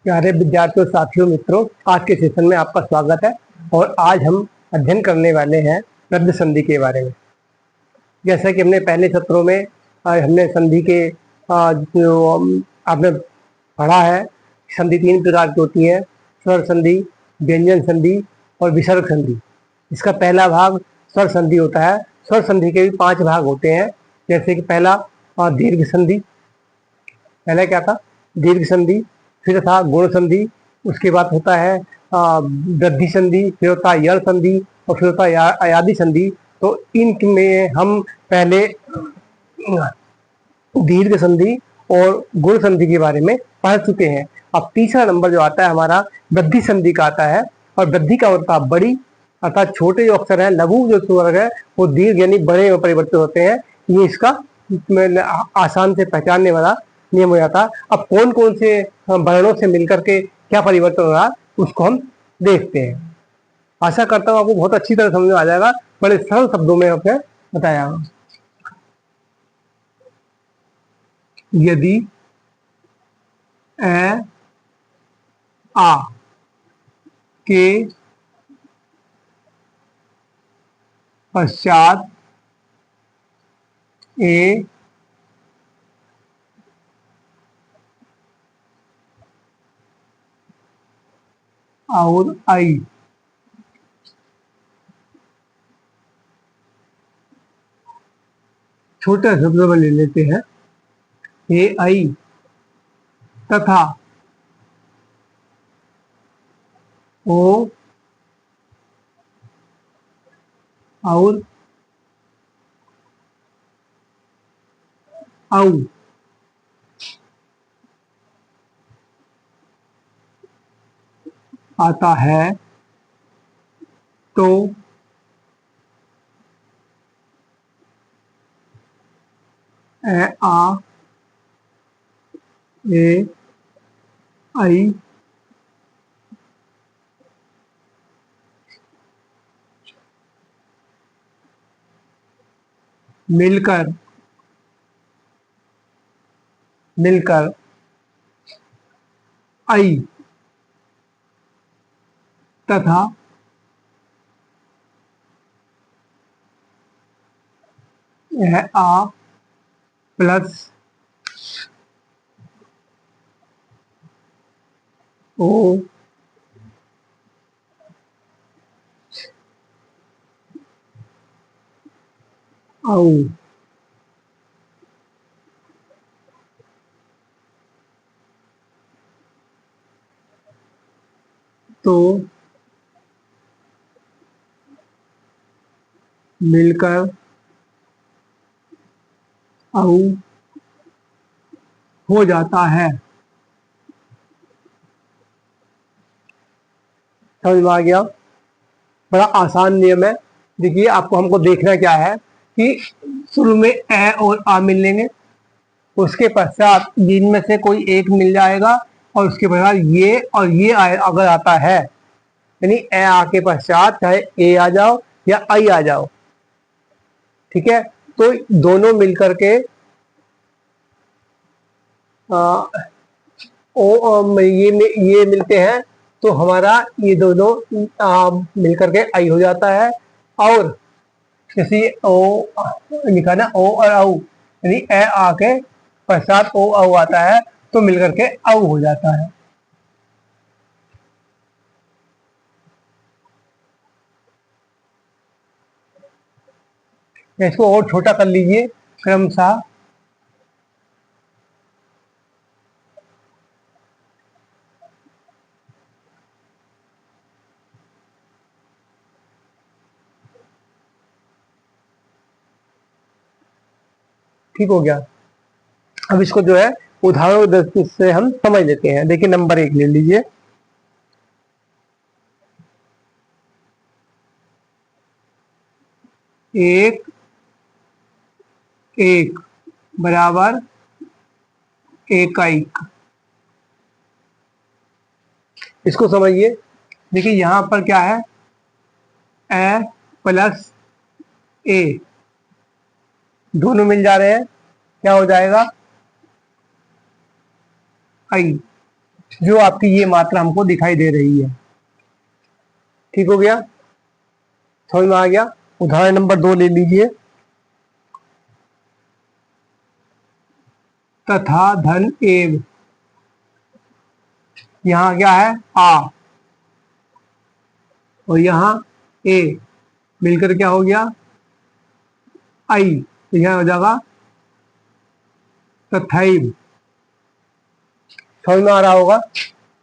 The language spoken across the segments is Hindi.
प्यारे विद्यार्थियों, साथियों, मित्रों, आज के सेशन में आपका स्वागत है। और आज हम अध्ययन करने वाले हैं रद्द संधि के बारे में। जैसा कि हमने पहले सत्रों में हमने संधि के जो आपने पढ़ा है, संधि 3 प्रकार की होती है: स्वर संधि, व्यंजन संधि और विसर्ग संधि। इसका पहला भाग स्वर संधि होता है। स्वर संधि के भी 5 भाग होते हैं। जैसे कि पहला दीर्घ संधि। पहले क्या था? दीर्घ संधि। फिर था गुण संधि। उसके बाद होता है वृद्धि संधि। फिर होता है यण संधि और फिर होता है अयादि संधि। तो इनमें हम पहले दीर्घ संधि और गुण संधि के बारे में पढ़ चुके हैं। अब तीसरा नंबर जो आता है हमारा वृद्धि संधि का आता है। और वृद्धि का मतलब बड़ी, अर्थात छोटे जो अक्षर है, लघु जो स्वर है, वो दीर्घ यानी बड़े में परिवर्तित होते हैं। ये इसका आसान से पहचानने वाला नियम हो जाता है। अब कौन कौन से वर्णों से मिलकर के क्या परिवर्तन हो रहा है उसको हम देखते हैं। आशा करता हूँ आपको बहुत अच्छी तरह समझ में आ जाएगा। बड़े सरल शब्दों में आपने बताया। यदि ए आ के पश्चात ए और आई छोटे शब्दों में ले लेते हैं। ए आई तथा ओ और औ आता है तो ए आ ए आई मिलकर आई तथा ए आ प्लस ओ औ तो मिलकर औ हो जाता है। समझ में आ गया? बड़ा आसान नियम है। देखिए, आपको हमको देखना क्या है कि शुरू में ए और आ मिलेंगे, उसके पश्चात जिनमें से कोई एक मिल जाएगा और उसके पश्चात ये और ये अगर आता है, यानी ए आ के पश्चात चाहे ए आ जाओ या आई आ जाओ, ठीक है, तो दोनों मिलकर के ये मिलते हैं तो हमारा ये दोनों मिलकर के आई हो जाता है। और किसी ओ लिखा ना, ओ और औ, यानी ए आ के पश्चात ओ औ आता है तो मिलकर के औ हो जाता है। इसको और छोटा कर लीजिए क्रमशः। ठीक हो गया। अब इसको जो है उदाहरण से हम समझ लेते हैं। देखिए, नंबर 1 ले लीजिए। एक एक बराबर एकाइक। इसको समझिए। देखिए, यहां पर क्या है, ए प्लस ए दोनों मिल जा रहे हैं, क्या हो जाएगा? आई। जो आपकी ये मात्रा हमको दिखाई दे रही है। ठीक हो गया, समझ में आ गया। उदाहरण नंबर 2 ले लीजिए। तथा धन एव, यहाँ क्या है आ, और यहाँ ए मिलकर क्या हो गया आई, तो यहाँ हो जाएगा तथैव। समझ में आ रहा होगा।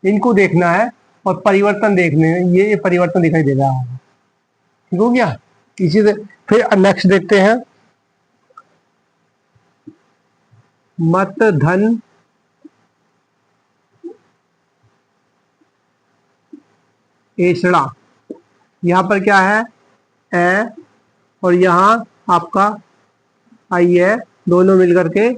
इनको देखना है और परिवर्तन देखने, ये परिवर्तन दिखाई दे रहा होगा। ठीक हो गया। इसी से फिर नेक्स्ट देखते हैं। मत धन एषणा, यहाँ पर क्या है ए, और यहाँ आपका आई है, दोनों मिलकर के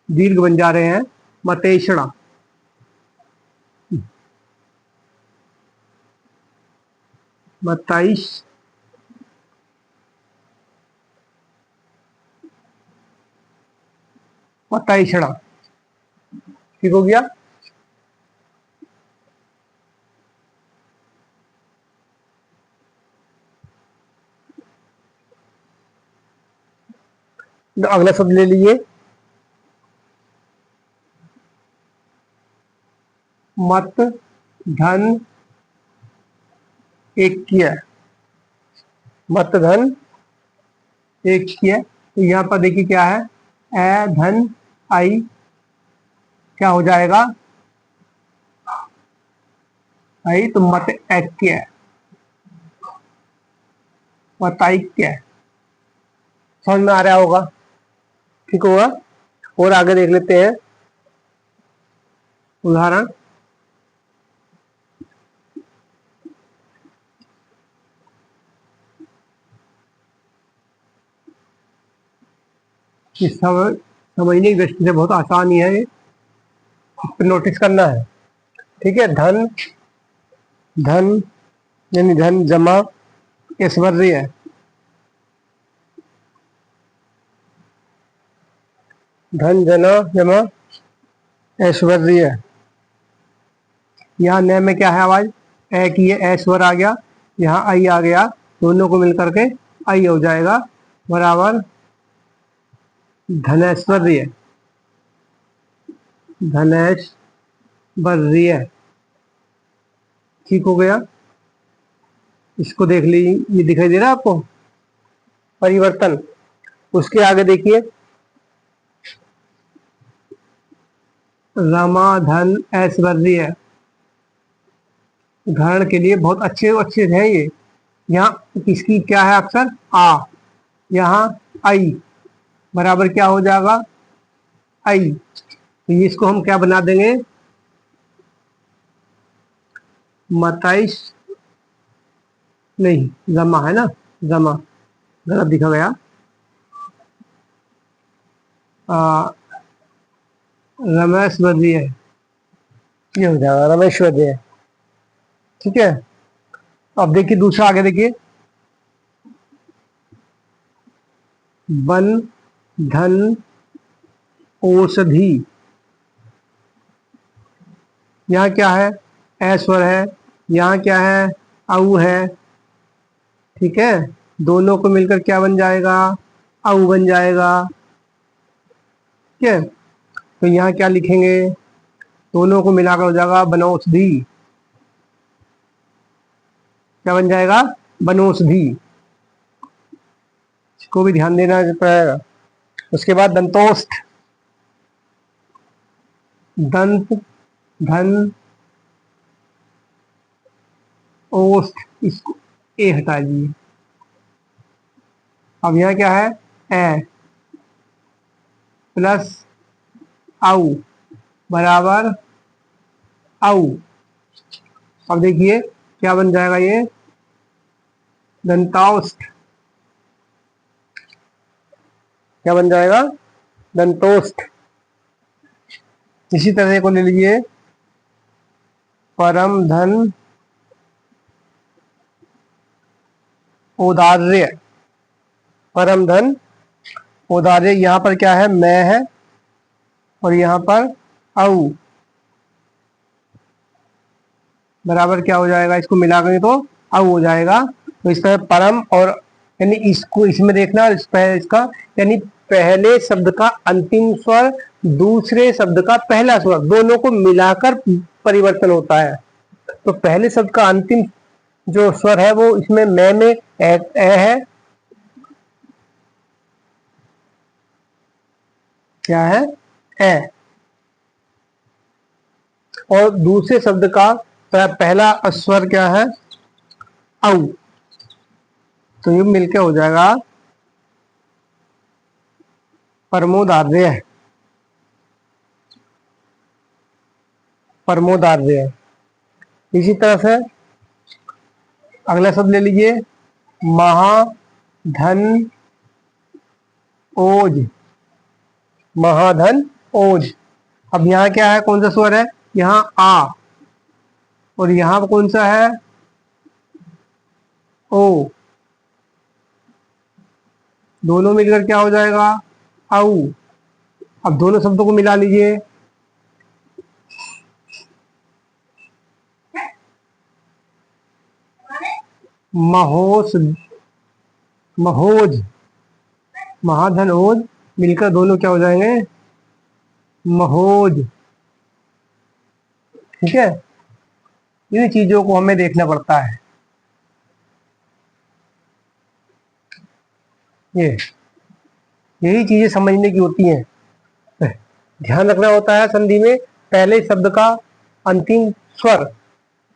दीर्घ बन जा रहे हैं, मतेषणा। मताइश, मताइषणा। ठीक हो गया। अगला शब्द ले लीजिए। मत धन ऐक्य, मत धन ऐक्य। तो यहाँ पर देखिए क्या है, ए धन आई, क्या हो जाएगा आई, तो मत ऐक्य, मत ऐक्य। समझ में आ रहा होगा। ठीक होगा। और आगे देख लेते हैं उदाहरण। इस समझने की दृष्टि से बहुत आसान ही है, इस पर नोटिस करना है। ठीक है। धन, धन यानी धन जमा ऐश्वर्य है, धन जना जमा ऐश्वर्य। यहाँ न में क्या है आवाज, ए की है, ऐश्वर आ गया, यहाँ आई आ गया, दोनों को मिलकर के आई हो जाएगा, बराबर धनैश्वर्य, धनैश्वर्य। ठीक हो गया। इसको देख ली, ये दिखाई दे रहा है आपको परिवर्तन। उसके आगे देखिए, रमा धन ऐश्वर्य, उदाहरण के लिए बहुत अच्छे अच्छे हैं ये। यहाँ किसकी क्या है अक्षर आ, यहाँ आई, बराबर क्या हो जाएगा आई, तो इसको हम क्या बना देंगे मताइश, नहीं जमा है ना, जमा गलत दिखा गया, रमेश्वर्य, ये हो जाएगा रमेश्वर्य। ठीक है। अब देखिए दूसरा, आगे देखिए, वन धन औषधि, यहाँ क्या है ऐश्वर है, यहाँ क्या है औ है। ठीक है। दोनों को मिलकर क्या बन जाएगा औ बन जाएगा। ठीक है। तो यहाँ क्या लिखेंगे, दोनों को मिलाकर हो जाएगा बनौषधि, क्या बन जाएगा बनौषधि। इसको भी ध्यान देना पड़ेगा। उसके बाद दंतोष्ठ, दंत धन ओष्ठ, इसको ए हटा दीजिए। अब यहाँ क्या है ए प्लस औ बराबर औ। अब देखिए क्या बन जाएगा ये दंतौष्ठ, क्या बन जाएगा दंतोष्ठ। इसी तरह को ले लीजिए, परम धन औदार्य, परम धन औदार्य। यहाँ पर क्या है मैं है, और यहाँ पर औ बराबर क्या हो जाएगा, इसको मिलाकर तो औ हो जाएगा। तो इसका परम और यानी इसको इसमें देखना, इसका यानी पहले शब्द का अंतिम स्वर दूसरे शब्द का पहला स्वर दोनों को मिलाकर परिवर्तन होता है। तो पहले शब्द का अंतिम जो स्वर है वो इसमें मैं में ए है, क्या है, ए। और दूसरे शब्द का पहला स्वर क्या है, औ। तो ये मिलके हो जाएगा परमोदार्य, परमोदार्य। इसी तरह से अगला शब्द ले लीजिए, महाधन ओज, महाधन ओज। अब यहाँ क्या है, कौन सा स्वर है, यहाँ आ, और यहाँ पर कौन सा है, ओ। दोनों मिलकर क्या हो जाएगा, औ। अब दोनों शब्दों को मिला लीजिए, महोस, महोज, महाधन ओज मिलकर दोनों क्या हो जाएंगे, महोज। ठीक है, इन चीजों को हमें देखना पड़ता है। ये यही चीजें समझने की होती हैं। ध्यान रखना होता है संधि में पहले शब्द का अंतिम स्वर,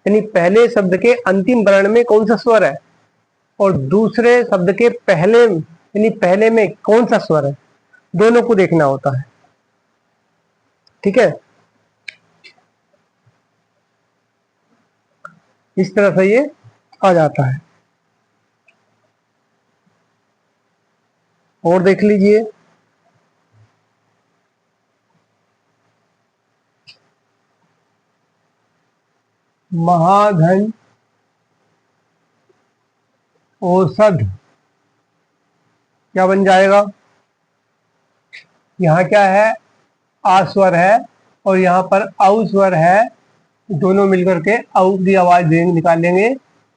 यानी पहले शब्द के अंतिम वर्ण में कौन सा स्वर है और दूसरे शब्द के पहले यानी पहले में कौन सा स्वर है, दोनों को देखना होता है। ठीक है, इस तरह से ये आ जाता है। और देख लीजिए, महाधन औषध क्या बन जाएगा, यहाँ क्या है, आ स्वर है और यहाँ पर औ स्वर है, दोनों मिलकर के औ की आवाज देंगे, निकालेंगे,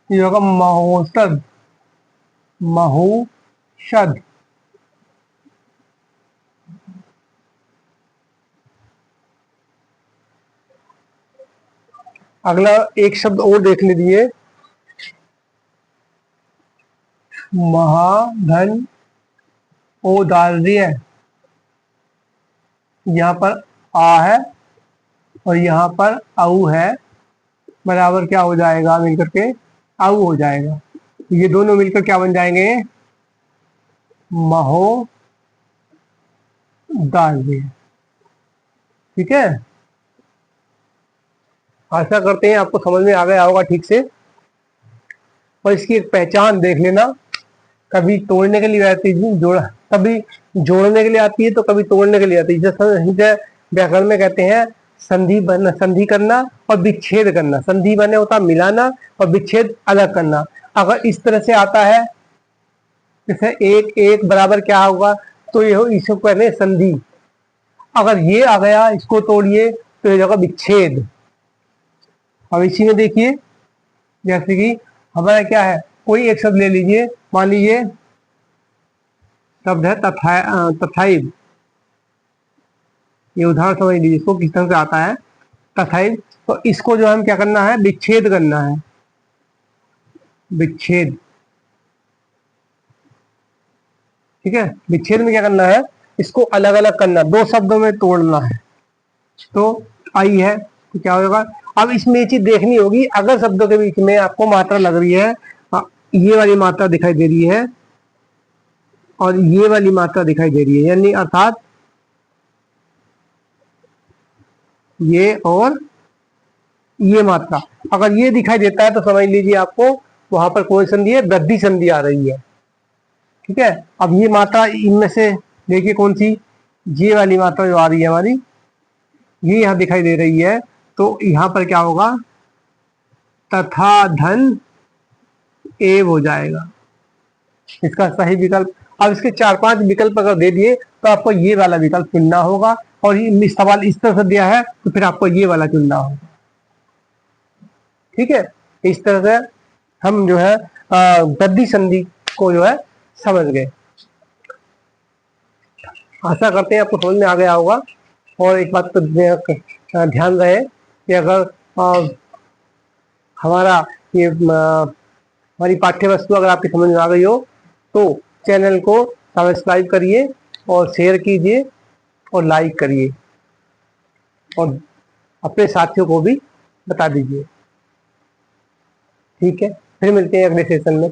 ये होगा महोषध, महोषध। अगला एक शब्द और देख लीजिए, महाधन औदार्य। यहाँ पर आ है और यहाँ पर औ है, बराबर क्या हो जाएगा, मिलकर के औ हो जाएगा। ये दोनों मिलकर क्या बन जाएंगे, महोदार्य। ठीक है, आशा करते हैं आपको समझ में आ गया होगा ठीक से। और इसकी एक पहचान देख लेना, कभी तोड़ने के लिए आती है, कभी जोड़ने के लिए आती है तो कभी तोड़ने के लिए आती है। जैसे व्याकरण में कहते हैं संधि बनना, संधि करना और विच्छेद करना। संधि बने होता मिलाना और विच्छेद अलग करना। अगर इस तरह से आता है, जैसे एक एक बराबर क्या होगा, तो ये इसको कहते हैं संधि। अगर ये आ गया, इसको तोड़िए तो ये होगा विच्छेद। अब इसी में देखिए, जैसे कि हमारा क्या है, कोई एक शब्द ले लीजिए, मान लीजिए शब्द है तथाइव। ये उदाहरण समझ लीजिए, इसको किस तरह से आता है, तथाइव। तो इसको जो हम क्या करना है, विच्छेद करना है, विच्छेद। ठीक है, विच्छेद में क्या करना है, इसको अलग अलग करना, दो शब्दों में तोड़ना है। तो आई है तो क्या होगा, अब इसमें ये चीज देखनी होगी, अगर शब्दों के बीच में आपको मात्रा लग रही है, ये वाली मात्रा दिखाई दे रही है और ये वाली मात्रा दिखाई दे रही है, यानी अर्थात ये और ये मात्रा अगर ये दिखाई देता है तो समझ लीजिए आपको वहां पर कौन संधि है, वृद्धि संधि आ रही है। ठीक है, अब ये मात्रा इनमें से देखिए कौन सी, ये वाली मात्रा जो आ रही है हमारी, ये यहाँ दिखाई दे रही है, तो यहाँ पर क्या होगा, तथा धन एव हो जाएगा इसका सही विकल्प। अब इसके 4-5 विकल्प अगर दे दिए तो आपको ये वाला विकल्प चुनना होगा, और ये सवाल इस तरह से दिया है तो फिर आपको ये वाला चुनना होगा। ठीक है, इस तरह से हम जो है गद्दी संधि को जो है समझ गए। आशा करते हैं आपको समझ में आ गया होगा। और एक बात तो ध्यान रहे कि अगर हमारा ये हमारी पाठ्य वस्तु अगर आपकी समझ में आ गई हो तो चैनल को सब्सक्राइब करिए और शेयर कीजिए और लाइक करिए और अपने साथियों को भी बता दीजिए। ठीक है, फिर मिलते हैं अगले सेशन में।